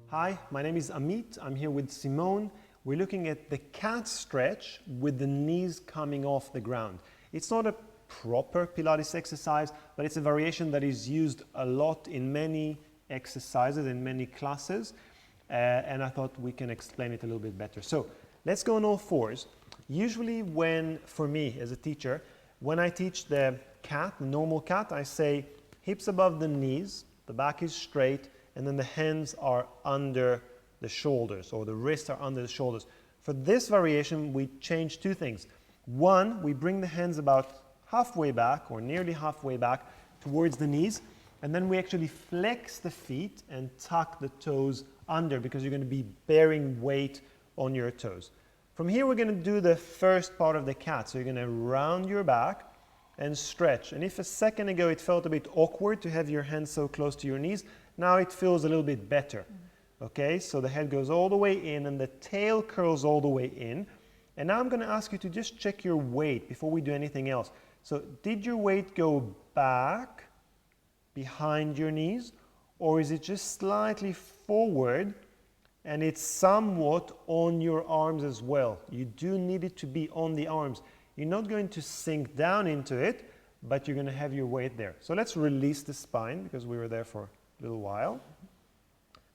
Hi, my name is Amit. I'm here with Simone. We're looking at the cat stretch with the knees coming off the ground. It's not a proper Pilates exercise, but it's a variation that is used a lot in many exercises, in many classes, and I thought we can explain it a little bit better. So let's go on all fours. Usually for me as a teacher, when I teach the cat, the normal cat, I say hips above the knees, the back is straight, and then the hands are under the shoulders, or the wrists are under the shoulders. For this variation, we change two things. One, we bring the hands about halfway back, or nearly halfway back, towards the knees, and then we actually flex the feet and tuck the toes under, because you're going to be bearing weight on your toes. From here, we're going to do the first part of the cat. So you're going to round your back and stretch. And if a second ago it felt a bit awkward to have your hands so close to your knees, now it feels a little bit better. Okay, so the head goes all the way in and the tail curls all the way in. And now I'm going to ask you to just check your weight before we do anything else. So did your weight go back behind your knees, or is it just slightly forward and it's somewhat on your arms as well? You do need it to be on the arms. You're not going to sink down into it, but you're going to have your weight there. So let's release the spine, because we were there for a little while.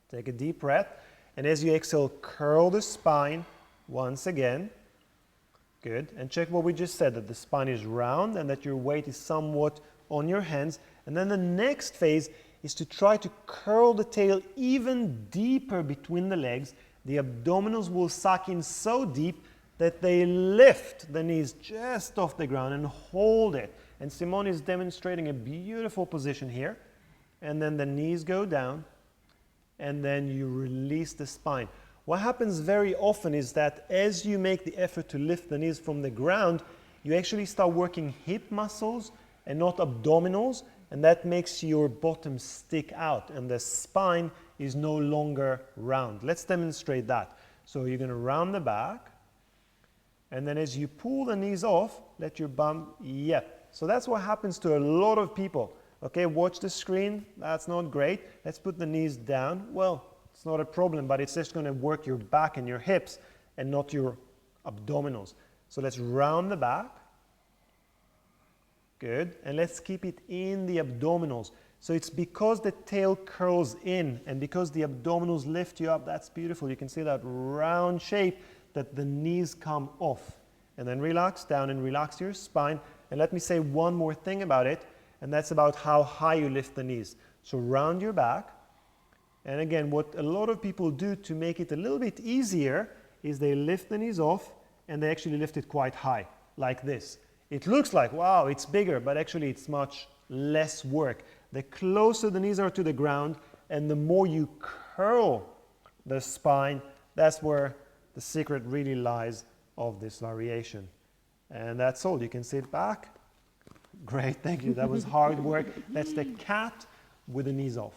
Take a deep breath, and as you exhale, curl the spine once again. Good. And check what we just said, that the spine is round and that your weight is somewhat on your hands. And then the next phase is to try to curl the tail even deeper between the legs. The abdominals will suck in so deep that they lift the knees just off the ground and hold it. And Simone is demonstrating a beautiful position here. And then the knees go down, and then you release the spine. What happens very often is that as you make the effort to lift the knees from the ground, you actually start working hip muscles and not abdominals, and that makes your bottom stick out, and the spine is no longer round. Let's demonstrate that. So you're going to round the back, and then as you pull the knees off, let your bum, So that's what happens to a lot of people. Okay, watch the screen. That's not great. Let's put the knees down. Well, it's not a problem, but it's just going to work your back and your hips and not your abdominals. So let's round the back. Good. And let's keep it in the abdominals. So it's because the tail curls in and because the abdominals lift you up. That's beautiful. You can see that round shape that the knees come off. And then relax down and relax your spine. And let me say one more thing about it, and that's about how high you lift the knees. So round your back. And again, what a lot of people do to make it a little bit easier is they lift the knees off and they actually lift it quite high, like this. It looks like, wow, it's bigger, but actually it's much less work. The closer the knees are to the ground and the more you curl the spine, that's where the secret really lies of this variation. And that's all. You can sit back. Great, thank you. That was hard work. That's the cat with the knees off.